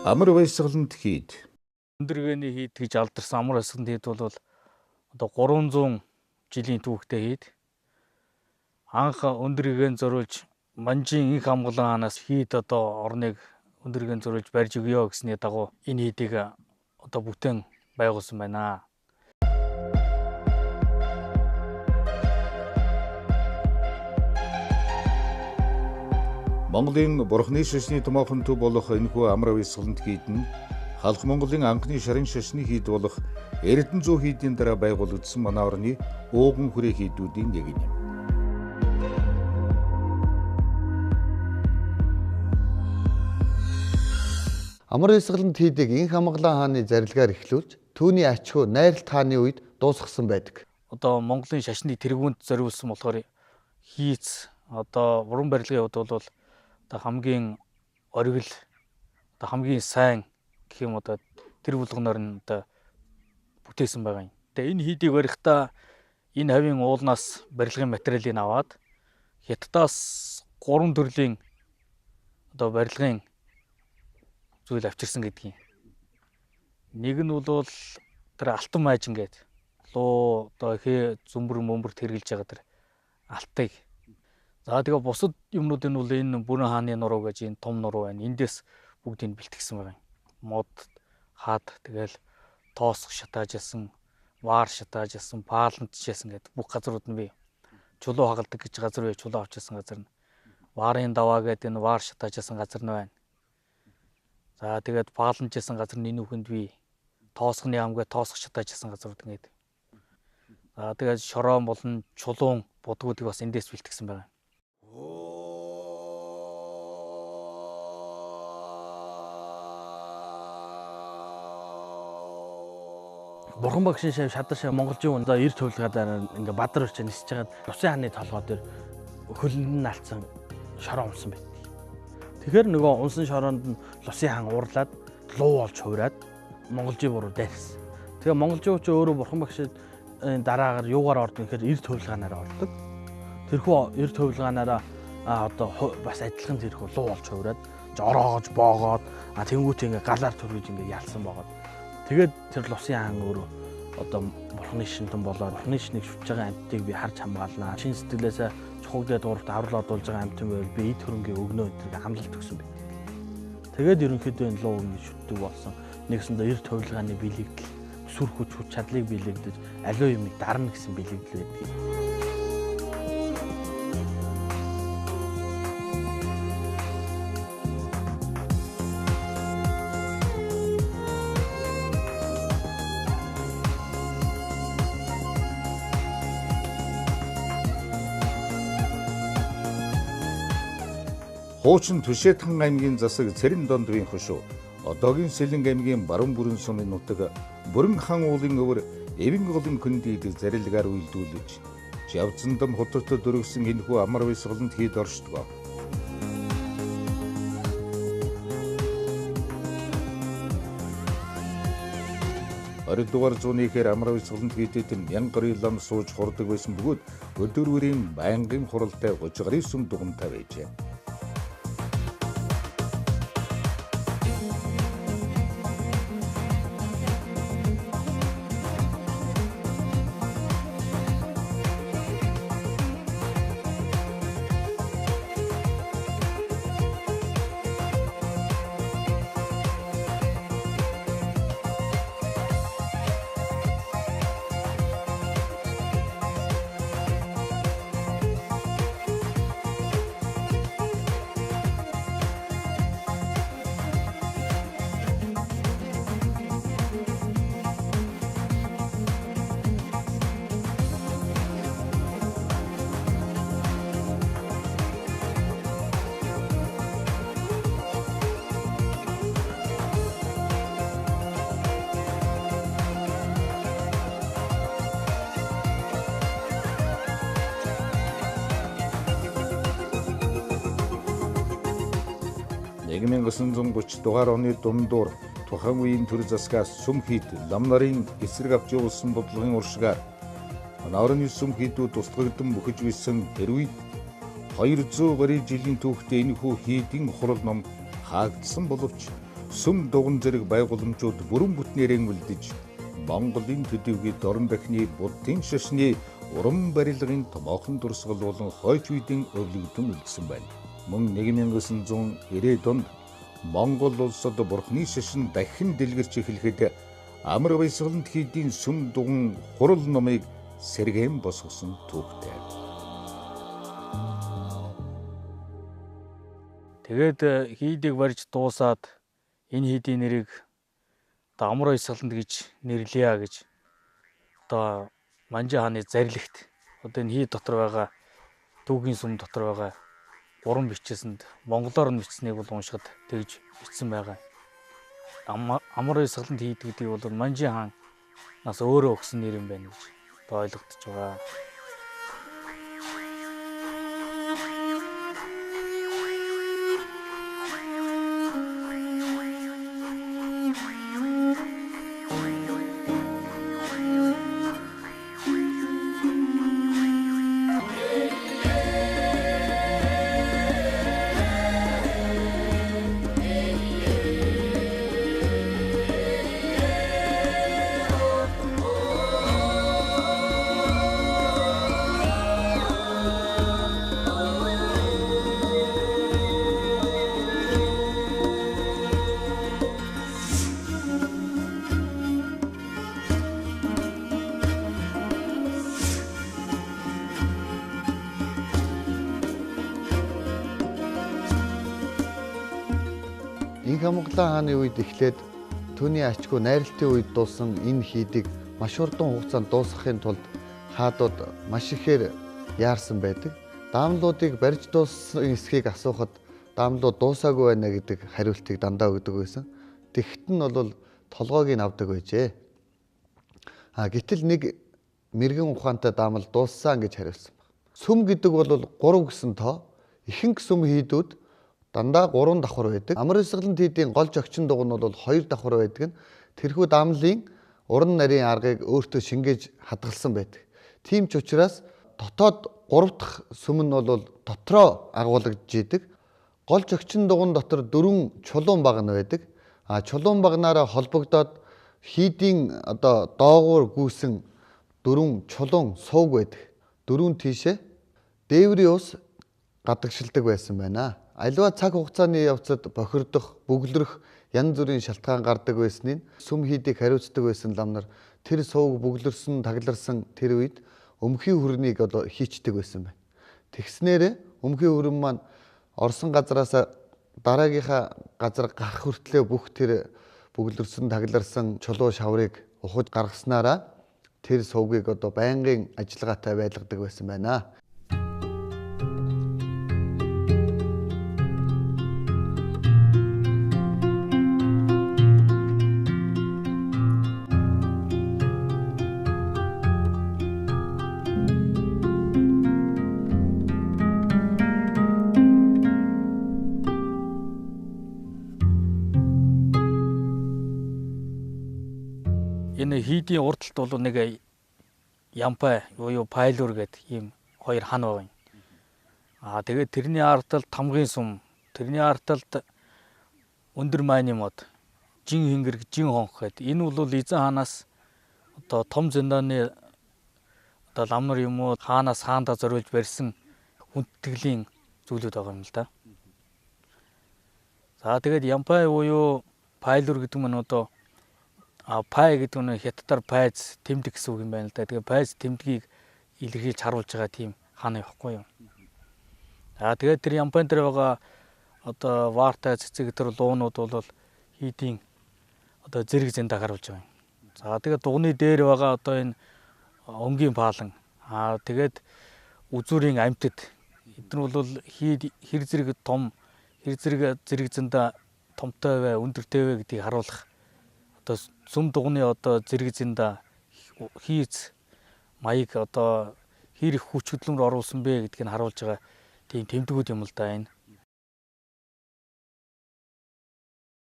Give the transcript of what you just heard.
Амар баясгаланд хийд. Өндөргөөний хийд гэж алдарсан амар баясгаланд хийд бол одоо 300 жилийн түүхтэй хийд. Анх өндөргөөнд зориулж Манжин их хамгаалан хаанаас хийд одоо орныг өндөргөөнд зориулж барьж өгье гэсний дагуу энэ хийдийг одоо бүтээн байгуулсан байна. Монголын бурхны шашны томоохон төв болох энэхүү амар баясгаланд хийд нь халах Монголын анхны шарын шашны хийд болох Эрдэнэзүү хийдийн дараа байгуулагдсан манай орны ууган хүрээ хийдүүдийн нэг юм. Амар баясгаланд хийдийг Инх Амгалан хааны зарилгаар эхлүүлж түүний ачхуу найралт хааны үед дуусгасан байдаг. Одоо Монголын шашны тэргүүнд зориулсан болохоор хийц одоо уран барилгын хувьд бол одоо хамгийн оргил одоо хамгийн сайн гэх юм одоо тэр булганаар нь одоо бүтээсэн байгаа юм. Тэгээ энэ хийдийг барихдаа энэ хавийн уулнаас барилгын материалыг аваад Хятадаас 3 төрлийн одоо барилгын зүйл авчирсан гэдгийг. Нэг нь бол тэр алтан маажин гэдэг луу одоо зүмбэр мөмбөрт хэрглэж байгаа тэр алтыг. За тэгээ бусад юмнууд нь бол энэ Бүрэн хааны нуруу гэж энэ том нуруу байна. Эндээс бүгдийг бэлтгэсэн байгаа юм. Мод, хаад, тэгэл тоосох шатааж ясан, ваар шатааж ясан, паалантж ясан гэдэг бүх газрууд нь бий. Чулуу хагалдаг гэж газар бий, чулуу авч ясан газар нь. Ваарын даваа гэдэг энэ ваар шатааж ясан газар нь байна. За тэгээд паалантж ясан газар нь энэ үхэнд бий. Тоосхны амгаа тоосох шатааж ясан газрууд ингээд. За тэгээд шороон болон чулуун будгуудыг бас эндээс бэлтгэсэн байгаа. Бурхан багшийн шав шадаршаа монголжийн ундаа эр төвлөгөөдөө ингээ бадар урч нисэж хагаад Лувсын хааны толгой дээр хөлөнд нь алдсан шороо унсан байт. Тэгэхээр нөгөө унсан шороонд нь Лувсын хаан уурлаад луу болж хувраад монголжийн буруу дайрсан. Тэгээ монголжийн ч өөрөө бурхан багшийн дараагаар юугаар ордог гэхээр эр төвлөгөөнөөр ордог. Тэрхүү эр төвлөгөөнөөр одоо бас адилхан тэрхүү луу болж хувраад жороогож боогоод тэнгуут ингээ галаар төрөж ингээ ялсан боогод. Тэгээд тэр Лувсын хаан өөрөө одоо бурхны шинтэн болоод бурхны шинийг шүтж байгаа амьтдыг би харж хамгаалнаа. Чин сэтгэлээсээ чухагдаад дурт аврал одуулж байгаа амьтан байвал би эд хөрөнгө өгнө гэдгийг хамлалт өгсөн байт. Тэгээд ерөнхийдөө энэ луу ингэ шүтдэг болсон. Нэгсэндээ эр төвлөгөөний бэлэгдэл, сүр хүч чадлыг бэлэгдэж аливаа юмыг дарна гэсэн бэлэгдэл байдаг. Хуучин Түшээтхан аймгийн засаг Цэрэн дондвийн хошуу одоогийн Сэлэнг аймгийн баруун бүрэн сумын нутаг Бүрэн хаан уулын өвөр Эвэн голын хөндийд зарилгаар үйлдүүлж Жавзандам хотод дөрвсөн энэхүү амар баясгаланд хийд оршдог. 20-р зууны ихэр амар баясгаланд хийдэд мянган гаруй лам сууж хурдаг байсан бөгөөд өдөрвөрийн байнгын хуралтай 30 гаруй сүм дугамтай байжээ. Нэгэн 1930 дугаар оны дундуур тухайн үеийн төр засгаас сүм хийд лам нарын эсрэг авч явуулсан бодлогын уршигаар манай орны сүм хийдүүд устгагдсан бүхэж байсан тэр үед 200 гаруй жилийн түүхтэй энэхүү хийдийн хурал ном хаагдсан боловч сүм дуган зэрэг байгууламжууд бүрэн бүтнээрээ үлдэж Монголын төдийгүй дорн дахны буддын шашны уран барилгын томоохон дурсгал болон хойч үеийн өвлөгдөн үлдсэн байна. Мөн 1990-ад онд Монгол улсад бурхны шашин дахин дэлгэрч эхлэхэд амар баясгалант хийдийн сүм дуган хурал номыг сэргээн босгосон түүхтэй. Тэгээд хийдийг барьж дуусаад энэ хийдийн нэрийг одоо амар баясгалант гэж нэрлэе гэж одоо Манжин хааны зарилэгт одоо энэ хий дотор байгаа түүхийн сүм дотор байгаа уран бичсэнд монголоор нь бичсэнийг бол уншихад тэгж бичсэн байгаа. Амар баясгалант хийд гэдгийг бол Манжин хаанаас өөрөө өгсөн нэр юм байна гэж одоо ойлгогдож байгаа. Инх Амгалан хааны үед эхлээд түүний ачгүй найралтын үед дуусан энэ хийдийг маш урдан хугацаанд дуусгахын тулд хаадууд маш ихээр яарсан байдаг. Даамлуудыг барьж дууссан эсхийг асуухад даамлууд дуусаагүй байна гэдэг хариултыг дандаа өгдөг байсан. Тэгэхэд нь бол толгойг нь авдаг байжээ. Гэтэл нэг мэрэгэн ухаантай даамал дууссан гэж хариулсан баг. Сүм гэдэг бол 3 гэсэн тоо. Ихэнх сүм хийдүүд дандаа 3 давхар байдаг. Амар баясгалант хийдийн гол жогчин дугуй нь бол 2 давхар байдаг. Тэрхүү даамлын уран нарийн аргыг өөртөө шингээж хадгалсан байдаг. Тийм ч учраас дотоод 3 дахь сүм нь бол дотроо агуулгаж идэг. Гол жогчин дугуйн дотор 4 чулуун баг нь байдаг. Чулуун багнаараа холбогдоод хийдийн одоо доогуур гүйсэн 4 чулуун сууг байдаг. 4 тийшээ дээврийн ус гадагшилдаг байсан байна. Аливаа цаг хугацааны явцад бохирдох, бүглэрэх янз бүрийн шалтгаан гардаг байсныг сүм хийдийг хариуцдаг байсан лам нар тэр сууг бүглэрсэн, тагларсан тэр үед өмхий хүрнийг одоо хийчдэг байсан байна. Тэгснээр өмхий хүрэн маань орсон газараас дараагийнхаа газар гарах хүртлээр бүх тэр бүглэрсэн, тагларсан чулуу шаврыг ухаж гаргаснараа тэр суугийг одоо байнгын ажиллагаатай байлгадаг байсан байна. Энэ хийдийн урдталт бол нэг ямпай юу пайлуур гэдэг ийм 2 хан байгаа юм. Тэгээд тэрний ардталд тамгын сум, тэрний ардталд өндөр майны мод, жин хингэрэг, жин хонх гэдэг. Энэ бол Эзэн хаанаас одоо том зэндааны одоо лам нар юм уу хаанаас хаандаа зориулж барьсан хүндэтгэлийн зүйлүүд байгаа юм л да. За тэгээд ямпай буюу пайлуур гэдэг нь одоо пай гэдэг нь хятадаар пайз тэмдэг гэсэн үг юм байна л да. Тэгээ пайз тэмдгийг илэрхийлж харуулж байгаа тийм хаан явахгүй юу. Тэгээд тэр ямпан дээр байгаа одоо ваартай цэцэг тэр луунууд бол хийдийн одоо зэрэг зэндаа харуулж байгаа юм. За тэгээд дугны дээр байгаа одоо энэ өнгийн паалан тэгээд үзүүрийн амьтад эдгээр бол хийд хэр зэрэг том хэр зэрэг зэрэг зэндаа томтой вэ, өндөртэй вэ гэдгийг харуулах сүм дугны одоо зэрэг зэндаа хийц маяг одоо хэр их хүч хөдөлмөр оруулсан бэ гэдгийг харуулж байгаа тийм тэмдгүүд юм л да энэ.